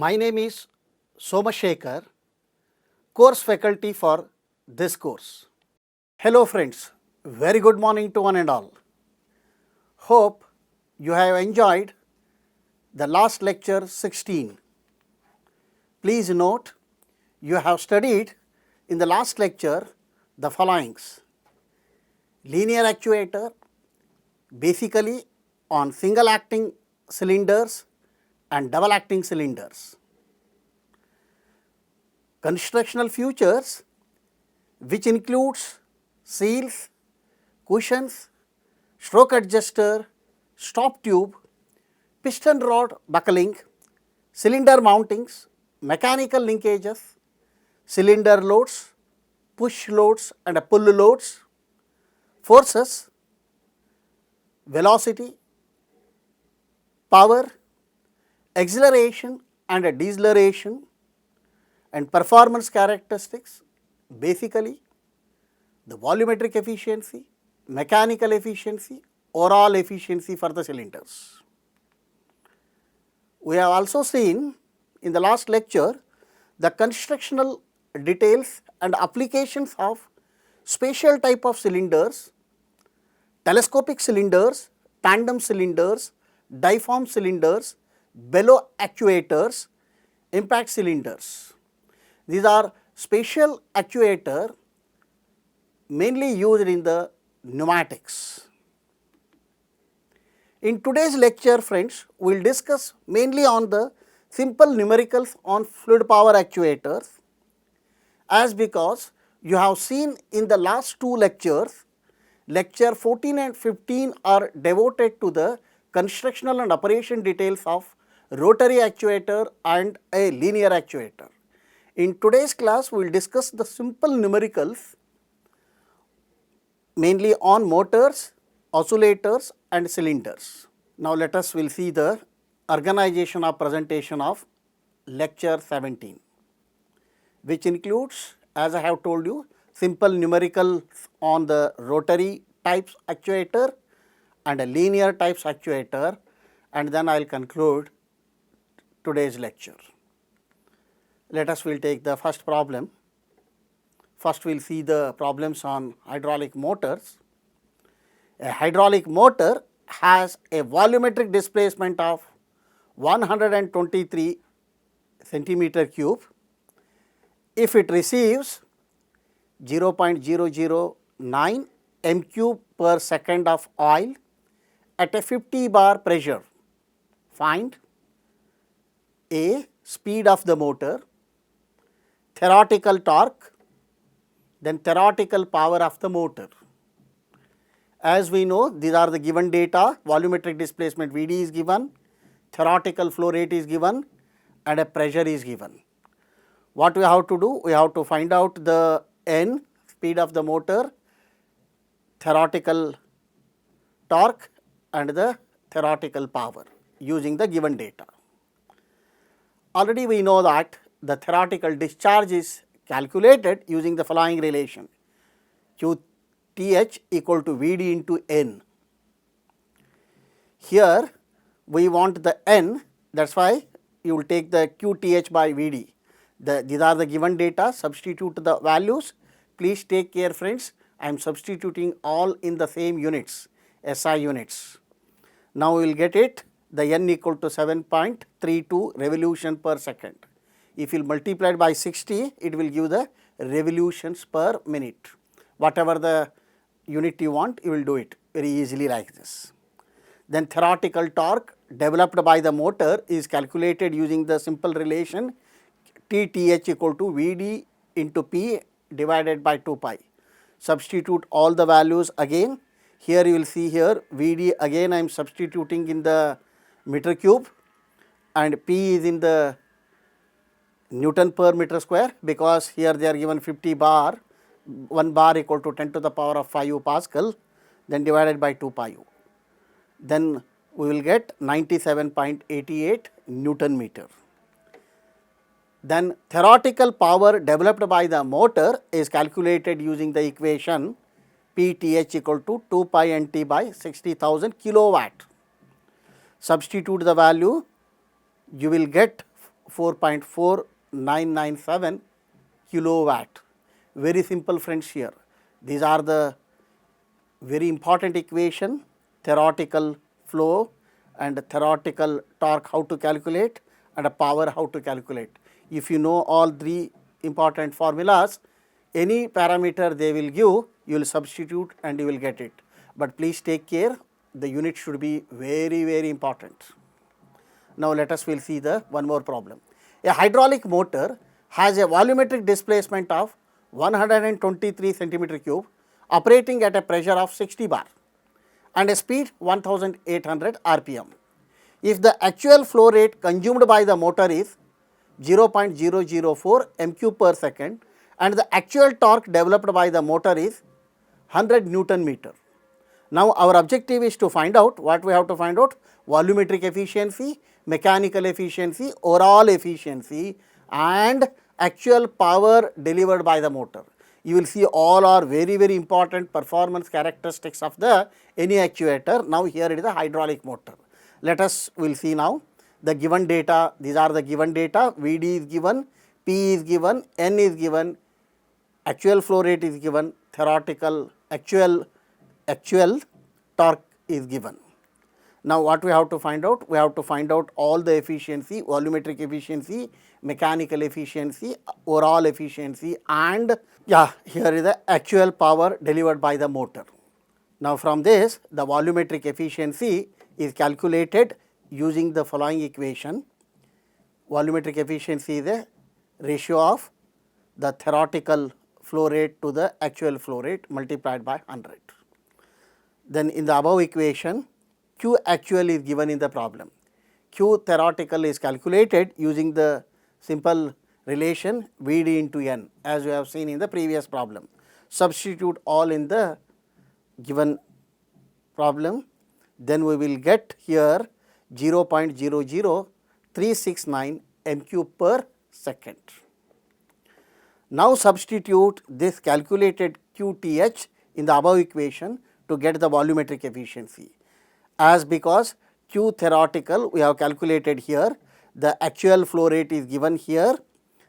My name is Somashekar, course faculty for this course. Hello friends, very good morning to one and all. Hope you have enjoyed the last lecture 16. Please note, you have studied in the last lecture the followings: linear actuator, basically on single acting cylinders and double acting cylinders. Constructional features, which includes seals, cushions, stroke adjuster, stop tube, piston rod buckling, cylinder mountings, mechanical linkages, cylinder loads, push loads and pull loads, forces, velocity, power, acceleration and deceleration, and performance characteristics, basically the volumetric efficiency, mechanical efficiency, overall efficiency for the cylinders. We have also seen in the last lecture the constructional details and applications of special type of cylinders, telescopic cylinders, tandem cylinders, diaphragm cylinders, bellow actuators, impact cylinders. These are special actuator mainly used in the pneumatics. In today's lecture friends, we will discuss mainly on the simple numericals on fluid power actuators, as because you have seen in the last two lectures, lecture 14 and 15 are devoted to the constructional and operation details of rotary actuator and a linear actuator. In today's class, we will discuss the simple numericals mainly on motors, oscillators and cylinders. Now, let us will see the organization of presentation of lecture 17, which includes, as I have told you, simple numericals on the rotary types actuator and a linear types actuator, and then I will conclude today's lecture. Let us will take the first problem. First we will see the problems on hydraulic motors. A hydraulic motor has a volumetric displacement of 123 centimeter cube. If it receives 0.009 m cube per second of oil at a 50 bar pressure, find A, speed of the motor, theoretical torque, then theoretical power of the motor. As we know, these are the given data: volumetric displacement Vd is given, theoretical flow rate is given and a pressure is given. What we have to do? We have to find out the N, speed of the motor, theoretical torque and the theoretical power using the given data. Already we know that the theoretical discharge is calculated using the following relation: QTH equal to Vd into N. Here we want the N, that is why you will take the QTH by Vd. These are the given data, substitute the values. Please take care friends, I am substituting all in the same units, SI units. Now we will get it, the N equal to 7.32 revolution per second. If you multiply it by 60, it will give the revolutions per minute. Whatever the unit you want, you will do it very easily like this. Then theoretical torque developed by the motor is calculated using the simple relation TTH equal to Vd into P divided by 2 pi. Substitute all the values again. Here you will see here Vd again I am substituting in the meter cube and P is in the Newton per meter square, because here they are given 50 bar, 1 bar equal to 10 to the power of 5 Pascal, then divided by 2 pi u. Then we will get 97.88 Newton meter. Then theoretical power developed by the motor is calculated using the equation PTH equal to 2 pi NT by 60,000 kilowatt. Substitute the value, you will get 4.4997 kilowatt. Very simple friends here. These are the very important equation, theoretical flow and theoretical torque how to calculate and a power how to calculate. If you know all three important formulas, any parameter they will give, you will substitute and you will get it. But please take care, the unit should be very important. Now let us will see the one more problem. A hydraulic motor has a volumetric displacement of 123 centimeter cube operating at a pressure of 60 bar and a speed 1800 rpm. If the actual flow rate consumed by the motor is 0.004 m³ per second and the actual torque developed by the motor is 100 Newton meter. Now our objective is to find out what we have to find out: volumetric efficiency, mechanical efficiency, overall efficiency and actual power delivered by the motor. You will see all are very important performance characteristics of the any actuator. Now here it is a hydraulic motor. Let us will see now the given data. These are the given data. Vd is given, P is given, N is given, actual flow rate is given, theoretical actual torque is given. Now what we have to find out? We have to find out all the efficiency, volumetric efficiency, mechanical efficiency, overall efficiency and here is the actual power delivered by the motor. Now from this the volumetric efficiency is calculated using the following equation. Volumetric efficiency is a ratio of the theoretical flow rate to the actual flow rate multiplied by 100. Then in the above equation, Q actual is given in the problem. Q theoretical is calculated using the simple relation Vd into N as we have seen in the previous problem. Substitute all in the given problem, then we will get here 0.00369 m³ per second. Now substitute this calculated QTH in the above equation to get the volumetric efficiency. As because Q theoretical we have calculated here, the actual flow rate is given here,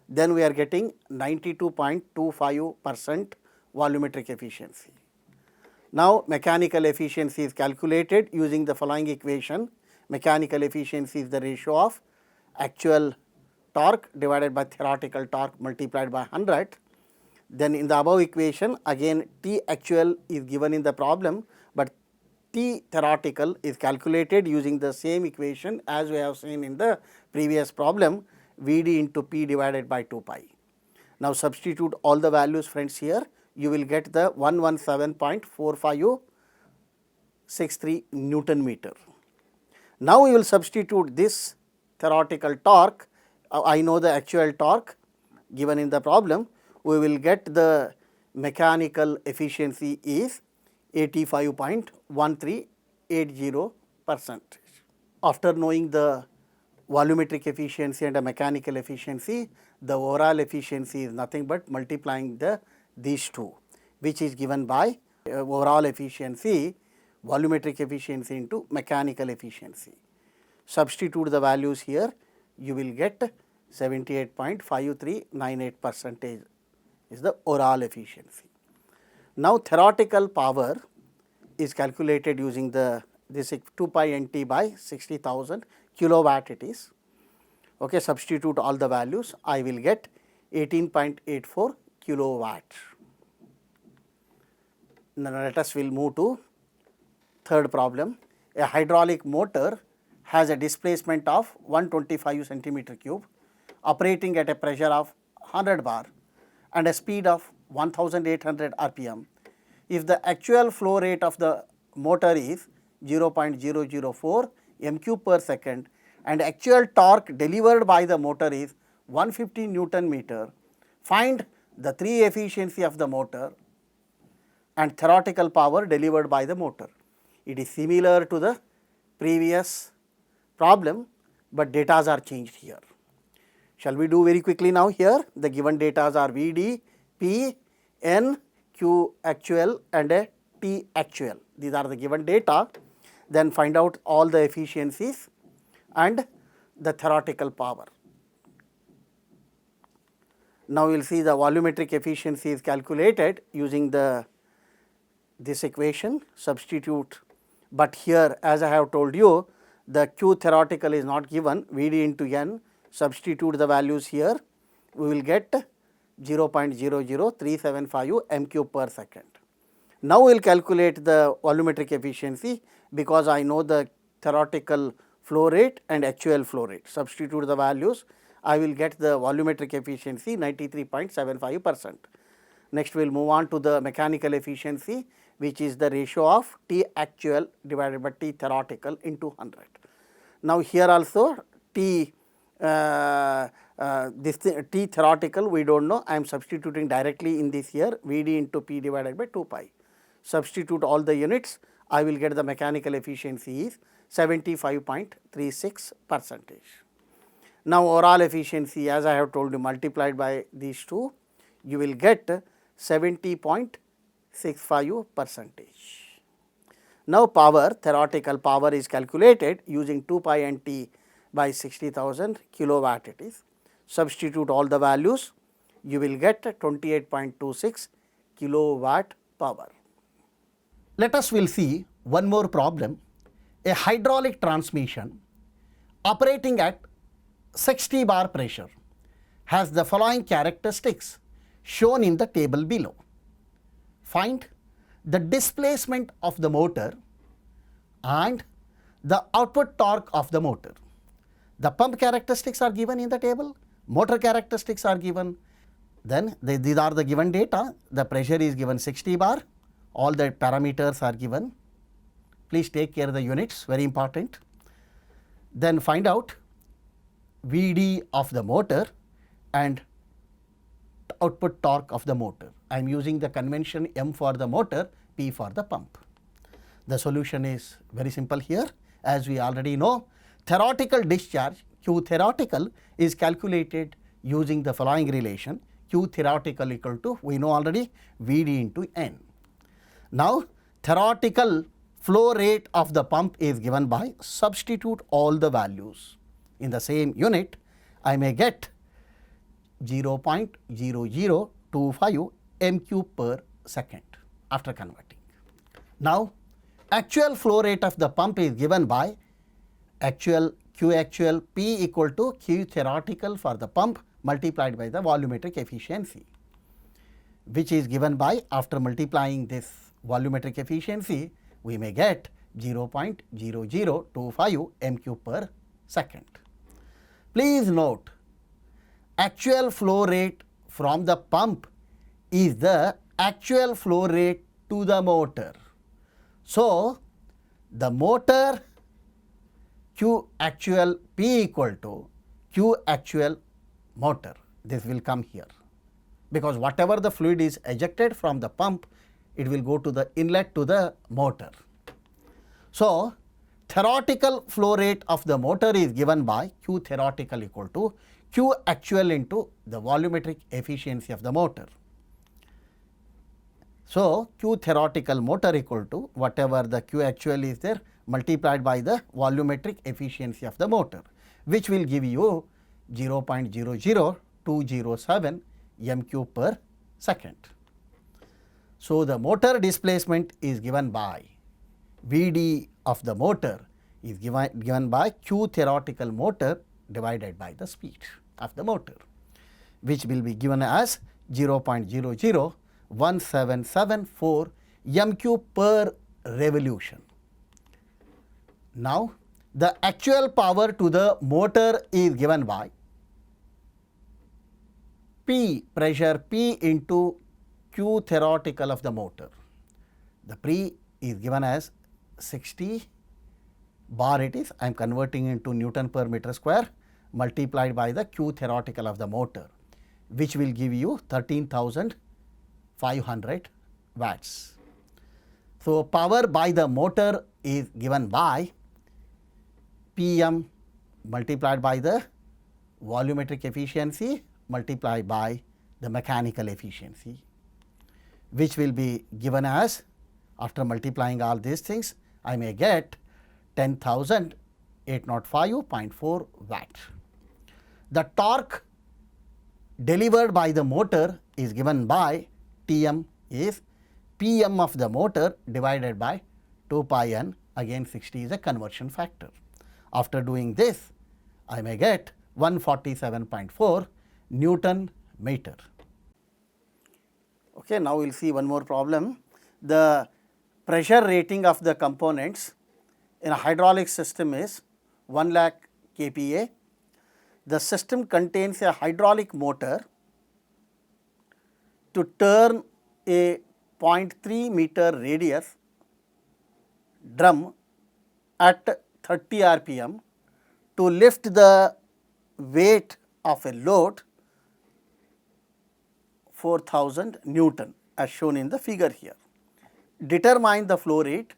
then we are getting 92.25% volumetric efficiency. Now mechanical efficiency is calculated using the following equation. Mechanical efficiency is the ratio of actual torque divided by theoretical torque multiplied by 100. Then in the above equation again T actual is given in the problem, but T theoretical is calculated using the same equation as we have seen in the previous problem, Vd into P divided by 2 pi. Now substitute all the values friends here, you will get the 117.4563 Newton meter. Now you will substitute this theoretical torque, I know the actual torque given in the problem, we will get the mechanical efficiency is 85.1380%. After knowing the volumetric efficiency and the mechanical efficiency, the overall efficiency is nothing but multiplying these two, which is given by overall efficiency, volumetric efficiency into mechanical efficiency. Substitute the values here, you will get 78.5398% is the overall efficiency. Now theoretical power is calculated using this 2 pi nt by 60,000 kilowatt it is. Okay, substitute all the values, I will get 18.84 kilowatt. Now let us will move to third problem. A hydraulic motor has a displacement of 125 centimeter cube operating at a pressure of 100 bar and a speed of 1800 rpm. If the actual flow rate of the motor is 0.004 m³ per second and actual torque delivered by the motor is 150 Newton meter, find the three efficiency of the motor and theoretical power delivered by the motor. It is similar to the previous problem, but datas are changed here. Shall we do very quickly now here? The given datas are Vd, P, N, Q actual and a T actual. These are the given data. Then find out all the efficiencies and the theoretical power. Now we will see the volumetric efficiency is calculated using this equation, substitute, but here as I have told you, the Q theoretical is not given, Vd into N, substitute the values here, we will get 0.00375 m cube per second. Now we will calculate the volumetric efficiency because I know the theoretical flow rate and actual flow rate. Substitute the values, I will get the volumetric efficiency 93.75%. Next we will move on to the mechanical efficiency, which is the ratio of T actual divided by T theoretical into 100. Now here also T T theoretical we do not know, I am substituting directly in this here Vd into P divided by 2 pi. Substitute all the units, I will get the mechanical efficiency is 75.36%. Now overall efficiency, as I have told you, multiplied by these two, you will get 70.65%. Now power, theoretical power is calculated using 2 pi n t by 60,000 kilowatt it is. Substitute all the values, you will get 28.26 kilowatt power. Let us will see one more problem. A hydraulic transmission operating at 60 bar pressure has the following characteristics shown in the table below. Find the displacement of the motor and the output torque of the motor. The pump characteristics are given in the table, motor characteristics are given, then these are the given data, the pressure is given 60 bar, all the parameters are given. Please take care of the units, very important. Then find out Vd of the motor and output torque of the motor. I am using the convention M for the motor, P for the pump. The solution is very simple here. As we already know, theoretical discharge Q theoretical is calculated using the following relation, Q theoretical equal to, we know already, Vd into N. Now theoretical flow rate of the pump is given by, substitute all the values in the same unit, I may get 0.0025 m cube per second after converting. Now actual flow rate of the pump is given by actual Q actual P equal to Q theoretical for the pump multiplied by the volumetric efficiency, which is given by, after multiplying this volumetric efficiency, we may get 0.0025 m cube per second. Please note, actual flow rate from the pump is the actual flow rate to the motor. So the motor Q actual P equal to Q actual motor, this will come here, because whatever the fluid is ejected from the pump, it will go to the inlet to the motor. So theoretical flow rate of the motor is given by Q theoretical equal to Q actual into the volumetric efficiency of the motor. So Q theoretical motor equal to whatever the Q actual is there multiplied by the volumetric efficiency of the motor, which will give you 0.00207 m cube per second. So the motor displacement is given by Vd of the motor is given by Q theoretical motor divided by the speed of the motor, which will be given as 0.001774 m cube per revolution. Now the actual power to the motor is given by P, pressure P into Q theoretical of the motor. The P is given as 60 bar it is, I am converting into Newton per meter square multiplied by the Q theoretical of the motor, which will give you 13,500 watts. So power by the motor is given by Pm multiplied by the volumetric efficiency multiplied by the mechanical efficiency, which will be given as, after multiplying all these things, I may get 10,805.4 watt. The torque delivered by the motor is given by Tm is Pm of the motor divided by 2 pi n, again 60 is a conversion factor. After doing this, I may get 147.4 Newton meter. Okay, now we will see one more problem. The pressure rating of the components in a hydraulic system is 1 lakh kPa. The system contains a hydraulic motor to turn a 0.3 meter radius drum at 30 rpm to lift the weight of a load 4000 Newton as shown in the figure here. Determine the flow rate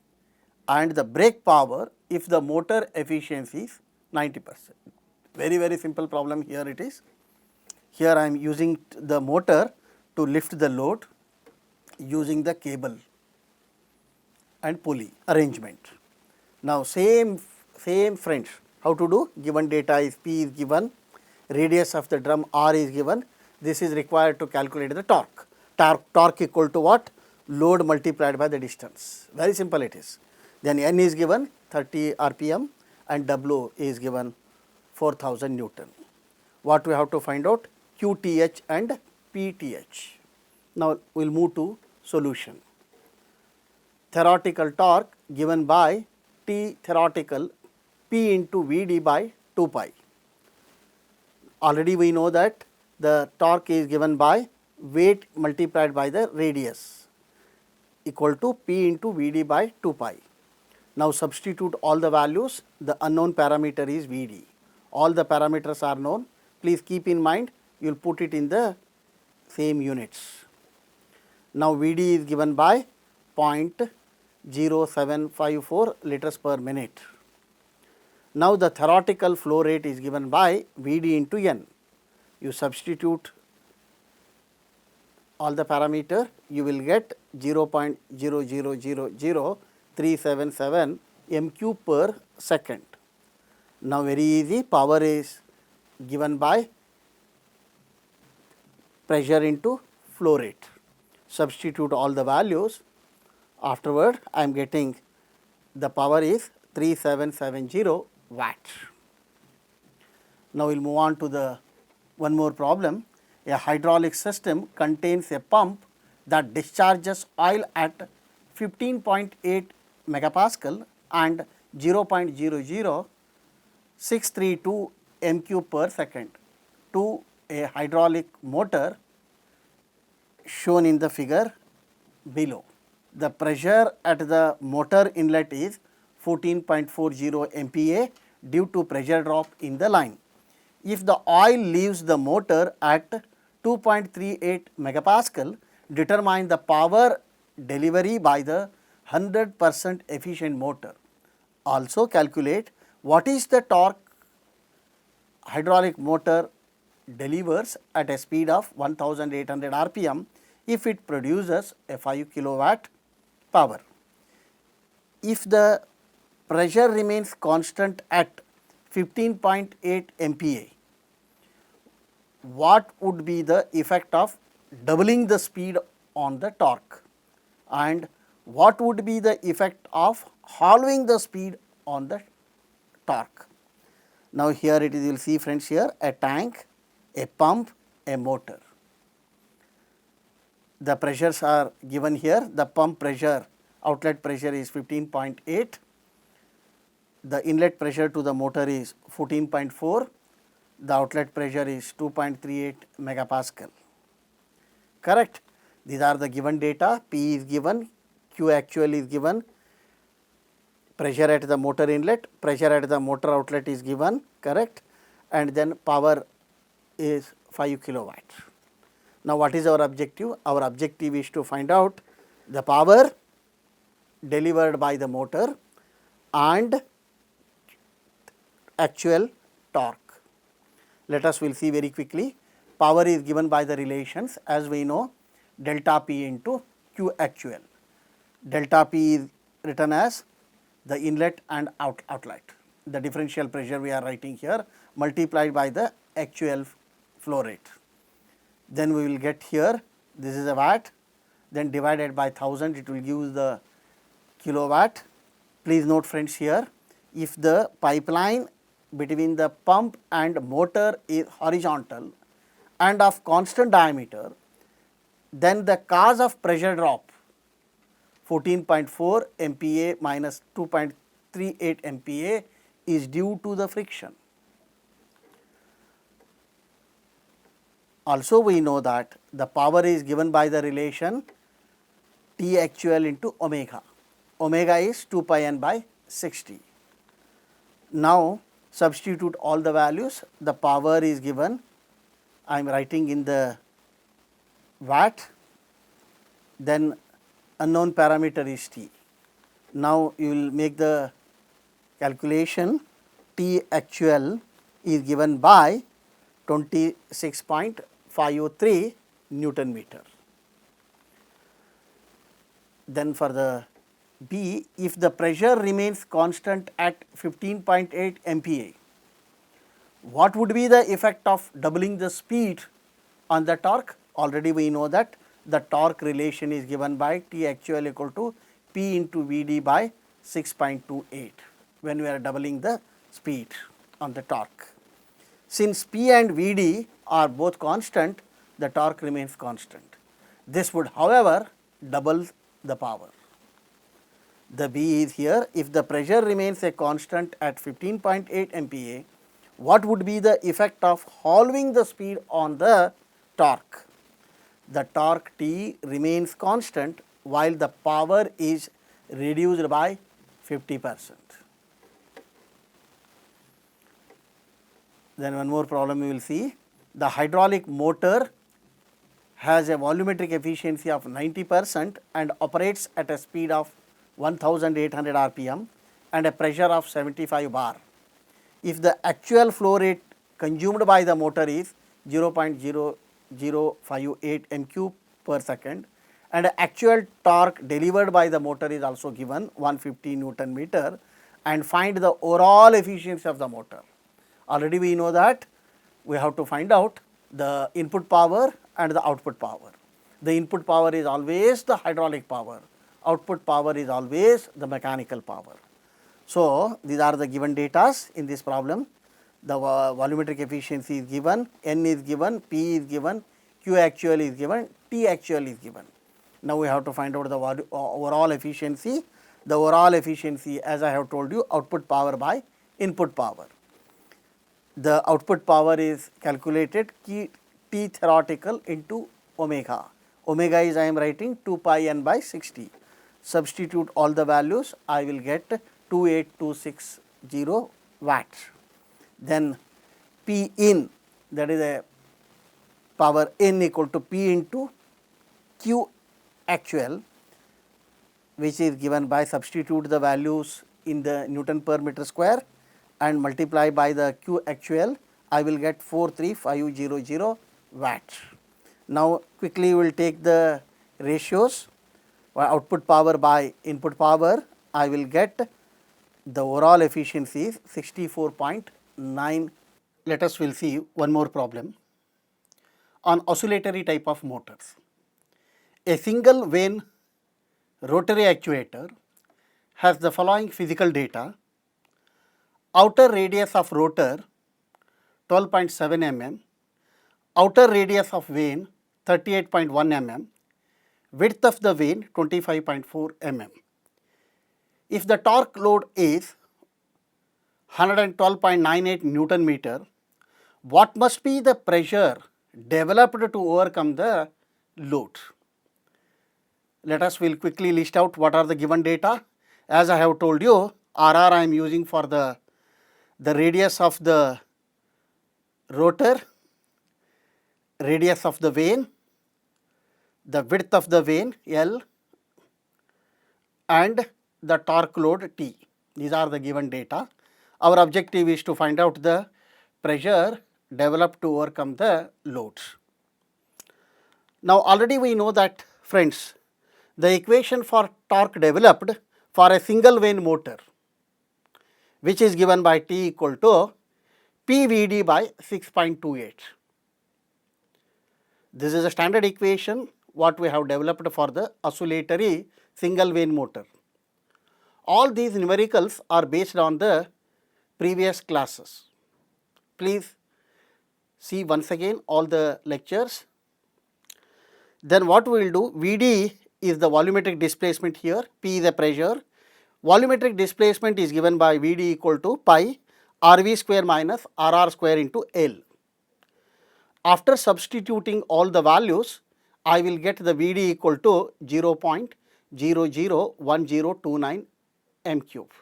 and the brake power if the motor efficiency is 90%. Very simple problem here it is. Here I am using the motor to lift the load using the cable and pulley arrangement. Now same friends, how to do? Given data is P is given, radius of the drum R is given. This is required to calculate the torque. Torque equal to what? Load multiplied by the distance. Very simple it is. Then N is given 30 rpm and W is given 4000 Newton. What we have to find out? QTH and PTH. Now we will move to solution. Theoretical torque given by T theoretical P into Vd by 2 pi. Already we know that the torque is given by weight multiplied by the radius equal to P into Vd by 2 pi. Now substitute all the values. The unknown parameter is Vd. All the parameters are known. Please keep in mind, you will put it in the same units. Now Vd is given by 0.0754 liters per minute. Now the theoretical flow rate is given by Vd into N. You substitute all the parameter, you will get 0.0000377 m³ per second. Now very easy, power is given by pressure into flow rate. Substitute all the values. Afterward, I am getting the power is 3770 watt. Now we will move on to the one more problem. A hydraulic system contains a pump that discharges oil at 15.8 megapascal and 0.00632 m³ per second to a hydraulic motor shown in the figure below. The pressure at the motor inlet is 14.40 MPa due to pressure drop in the line. If the oil leaves the motor at 2.38 megapascal, determine the power delivery by the 100% efficient motor. Also calculate what is the torque hydraulic motor delivers at a speed of 1800 rpm if it produces a 5 kilowatt power. If the pressure remains constant at 15.8 MPa, what would be the effect of doubling the speed on the torque, and what would be the effect of halving the speed on the torque? Now here it is, you will see friends here, a tank, a pump, a motor. The pressures are given here. The pump pressure, outlet pressure is 15.8. The inlet pressure to the motor is 14.4. The outlet pressure is 2.38 megapascal. Correct? These are the given data. P is given, Q actual is given, pressure at the motor inlet, pressure at the motor outlet is given, correct? And then power is 5 kilowatt. Now what is our objective? Our objective is to find out the power delivered by the motor and actual torque. Let us will see very quickly. Power is given by the relations, as we know, delta P into Q actual. Delta P is written as the inlet and outlet. The differential pressure we are writing here multiplied by the actual flow rate. then we will get here, this is a watt, then divided by 1000 it will give the kilowatt. Please note friends here, if the pipeline between the pump and motor is horizontal and of constant diameter, then the cause of pressure drop 14.4 MPa minus 2.38 MPa is due to the friction. Also we know that the power is given by the relation T actual into omega. Omega is 2 pi n by 60. Now substitute all the values, the power is given, I am writing in the watt, then unknown parameter is T. Now you will make the calculation, T actual is given by 26.503 Newton meter. Then for the B, if the pressure remains constant at 15.8 MPa, what would be the effect of doubling the speed on the torque? Already we know that the torque relation is given by T actual equal to P into Vd by 6.28 when we are doubling the speed on the torque. Since P and Vd are both constant, the torque remains constant. This would however double the power. The B is here, if the pressure remains a constant at 15.8 MPa, what would be the effect of halving the speed on the torque? The torque T remains constant while the power is reduced by 50%. Then one more problem you will see, the hydraulic motor has a volumetric efficiency of 90% and operates at a speed of 1800 RPM and a pressure of 75 bar. If the actual flow rate consumed by the motor is 0.0058 m³ per second and actual torque delivered by the motor is also given 150 Newton meter, and find the overall efficiency of the motor. Already we know that we have to find out the input power and the output power. The input power is always the hydraulic power, output power is always the mechanical power. So these are the given data in this problem. The volumetric efficiency is given, N is given, P is given, Q actual is given, T actual is given. Now we have to find out the overall efficiency. The overall efficiency, as I have told you, output power by input power. The output power is calculated T theoretical into omega. Omega is I am writing 2 pi n by 60. Substitute all the values, I will get 28260 watts. Then P in, that is a power N equal to P into Q actual, which is given by substitute the values in the Newton per meter square and multiply by the Q actual, I will get 43500 watts. Now quickly we will take the ratios, output power by input power, I will get the overall efficiency is 64.9. Let us will see one more problem on oscillatory type of motors. A single vane rotary actuator has the following physical data: outer radius of rotor 12.7 mm, outer radius of vane 38.1 mm, width of the vane 25.4 mm. If the torque load is 112.98 Newton meter, what must be the pressure developed to overcome the load? Let us will quickly list out what are the given data. As I have told you, RR I am using for the radius of the rotor, radius of the vane, the width of the vane L, and the torque load T. These are the given data. Our objective is to find out the pressure developed to overcome the loads. Now already we know that, friends, the equation for torque developed for a single vane motor, which is given by T equal to PVD by 6.28. This is a standard equation what we have developed for the oscillatory single vane motor. All these numericals are based on the previous classes. Please see once again all the lectures. Then what we will do, Vd is the volumetric displacement here, P is the pressure. Volumetric displacement is given by Vd equal to pi Rv square minus Rr square into L. After substituting all the values, I will get the Vd equal to 0.001029 m cube.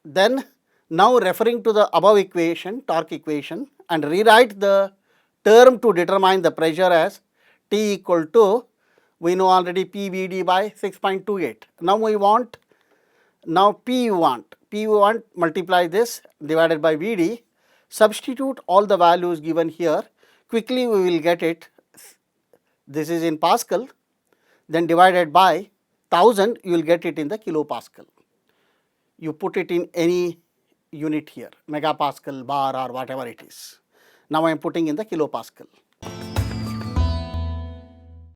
Then now referring to the above equation, torque equation, and rewrite the term to determine the pressure as T equal to, we know already PVD by 6.28. Now we want, P multiply this divided by Vd, substitute all the values given here, quickly we will get it, this is in Pascal, then divided by 1000 you will get it in the kilopascal. You put it in any unit here, megapascal, bar or whatever it is. Now I am putting in the kilopascal.